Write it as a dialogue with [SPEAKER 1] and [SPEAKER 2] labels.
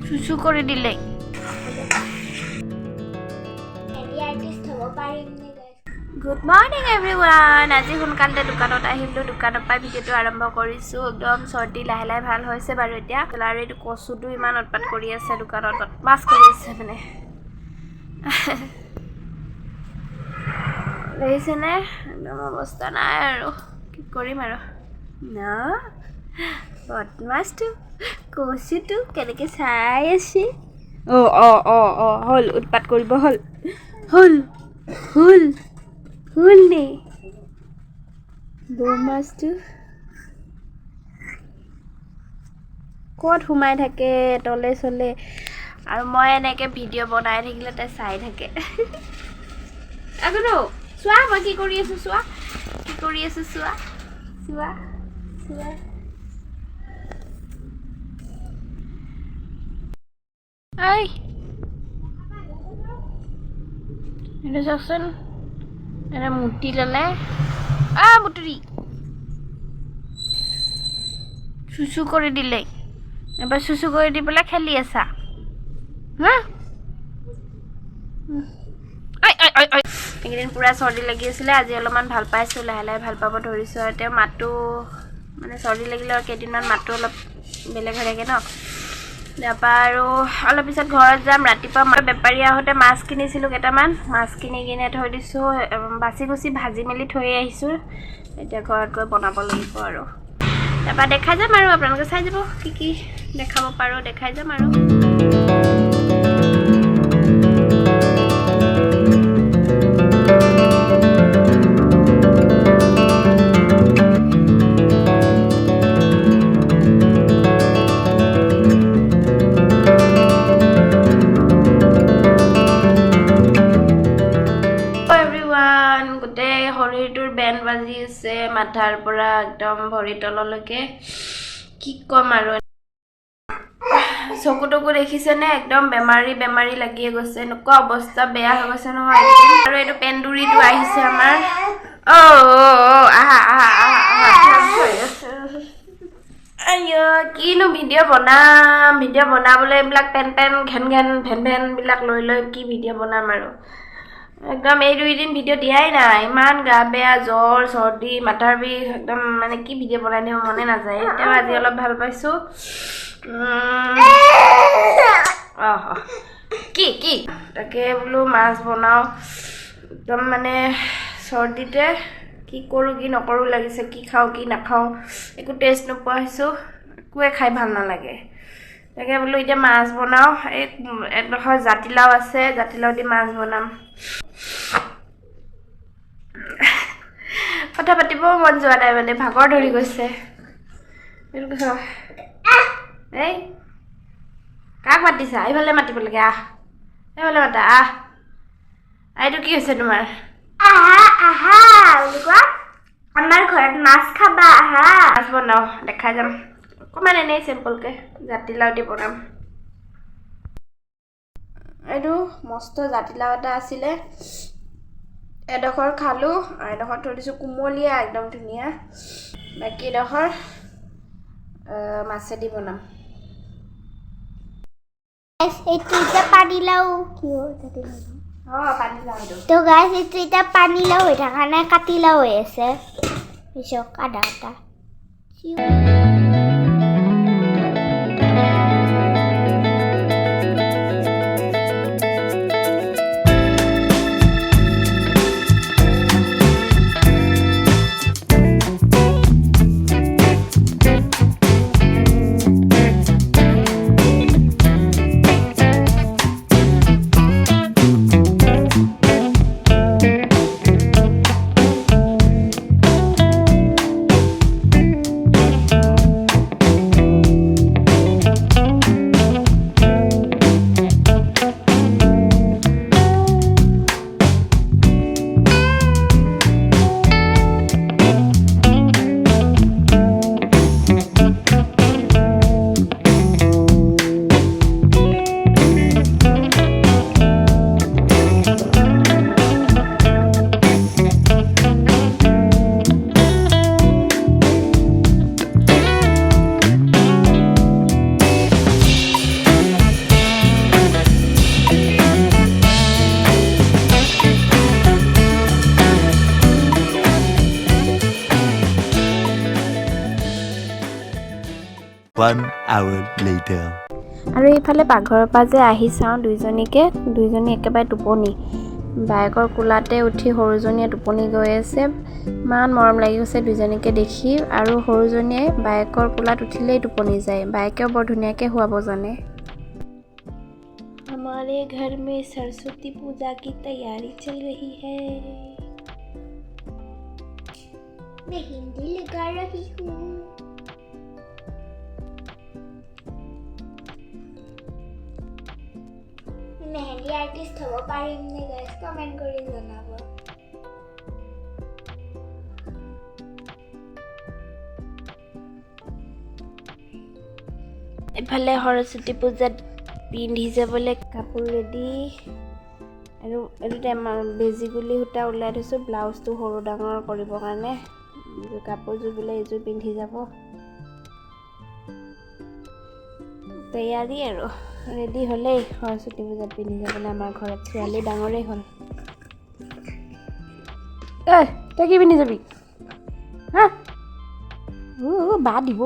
[SPEAKER 1] চুচু কৰি দিলে গুড মৰ্নিং এভৰিৱান আজি সোনকালে দোকানত আহিলোঁ দোকানৰ পৰা ভিডিঅ'টো আৰম্ভ কৰিছোঁ একদম চৰ্দি লাহে লাহে ভাল হৈছে বাৰু এতিয়া আৰু এইটো কচুটো ইমান উৎপাত কৰি আছে দোকানত মাছ কৰি আছে মানে দেখিছেনে একদম অৱস্থা নাই আৰু কি কৰিম আৰু না বদমাছটো কচুটো কেনেকৈ চাই আছে হ'ল উৎপাত কৰিব হ'ল নে বদমাছটো ক'ত সোমাই থাকে তলে চলে আৰু মই এনেকৈ ভিডিঅ' বনাই থাকিলে তাই চাই থাকে আকৌ চোৱা মই কি কৰি আছোঁ চোৱা ঐ এইটো চাওকচোন এটা মুটি ল'লে মুটুৰি চুচু কৰি দিলে এবাৰ চুচু কৰি দি পেলাই খেলি আছা হা এইকেইদিন পূৰা চৰ্দি লাগি আছিলে আজি অলপমান ভাল পাইছোঁ লাহে লাহে ভাল পাব ধৰিছোঁ আৰু তেওঁ মাতটো মানে চৰ্দি লাগিলে আৰু কেইদিনমান মাতটো অলপ বেলেগ হৈ থাকে ন তাৰপৰা আৰু অলপ পিছত ঘৰত যাম ৰাতিপুৱা মই বেপাৰী আহোঁতে মাছ কিনিছিলোঁ কেইটামান মাছ কিনি থৈ দিছোঁ বাচি কুচি ভাজি মেলি থৈ আহিছোঁ এতিয়া ঘৰত গৈ বনাব লাগিব আৰু তাৰপৰা দেখাই যাম আৰু আপোনালোকে চাই যাব কি দেখাব পাৰোঁ দেখাই যাম আৰু শৰীৰটোৰ বেণ্ড বাজি আছে মাথাৰ পৰা একদম ভৰি তললৈকে কি ক'ম আৰু চকু টকু দেখিছেনে একদম বেমাৰী লাগিয়ে গৈছে এনেকুৱা অৱস্থা বেয়া হৈ গৈছে নহয় আৰু এইটো পেন্দুৰিটো আহিছে আমাৰ কিনো ভিডিঅ' বনাবলৈ এইবিলাক পেন ঘেন বিলাক লৈ কি ভিডিঅ' বনাম আৰু একদম এই 2 দিন ভিডিঅ' দিয়াই নাই ইমান গা বেয়া জ্বৰ চৰ্দি মাথাৰ বিষ একদম মানে কি ভিডিঅ' বনাই দিব মনে নাযায় এতিয়াও আজি অলপ ভাল পাইছোঁ কি তাকে বোলো মাছ বনাওঁ একদম মানে চৰ্দিতে কি কৰোঁ কি নকৰোঁ লাগিছে কি খাওঁ কি নাখাওঁ একো টেষ্ট নোপোৱা হৈছোঁ একোৱে খাই ভাল নালাগে তাকে বোলো এতিয়া মাছ বনাওঁ এই এডোখৰ জাতিলাও আছে জাতিলাও দি মাছ বনাম কথা পাতিব মন যোৱা নাই মানে ভাগৰ ধৰি গৈছে এই কাক মাতিছা এইফালে মাতিব লাগে এইফালে মাতা এইটো কি হৈছে তোমাৰ আহা বুলি কোৱা আমাৰ ঘৰত মাছ খাবা আহা মাছ বনাওঁ দেখাই যাম অকণমান এনেই চিম্পলকৈ জাতিলাও দি বনাম এইটো মস্ত জাতিলাও এটা আছিলে এডোখৰ খালোঁ আৰু এডোখৰ থৈ দিছোঁ কোমলীয়া একদম ধুনীয়া বাকী এডোখৰ মাছেদি বনাম
[SPEAKER 2] এইটো এতিয়া পানীলাও তো গাইছ এইটো এতিয়া পানীলাও হৈ থকা নাই কাটিলাও হৈ আছে পিছক আধা আধা
[SPEAKER 3] hour later.
[SPEAKER 1] আৰু এইফালে পাকঘৰৰ পৰা যে আহি চাওঁ দুইজনী একেবাৰে টোপনি বায়েকৰ কোলাতে উঠি সৰুজনীয়ে টোপনি গৈ আছে ইমান মৰম লাগি গৈছে দুইজনীকে দেখি আৰু সৰুজনীয়ে বায়েকৰ কোলাত উঠিলেই টোপনি যায় বায়েকেও বৰ ধুনীয়াকৈ শুৱাব জানে हमारे घर में सरस्वती पूजा की तैयारी चल रही है
[SPEAKER 2] मैं हिंदी लगा रही हूँ मेहंदी आर्टिस्ट হ'ব পাৰিম নে গাইস কমেন্ট কৰি জনাব
[SPEAKER 1] এফালে সৰস্বতী পূজাত পিন্ধি যাবলৈ কাপোৰ ৰেডি আৰু এইটো বেজিগুলি সূতা ওলাই থৈছোঁ ব্লাউজটো সৰু ডাঙৰ কৰিবৰ কাৰণে কাপোৰযোৰ বোলে এইযোৰ পিন্ধি যাব তৈয়াৰী আৰু ৰেডি হ'লেই সৰস্বতী পূজাত পিন্ধি যাবলৈ আমাৰ ঘৰত ছোৱালী ডাঙৰেই হ'ল তই কি পিন্ধি যাবি হা বা দিব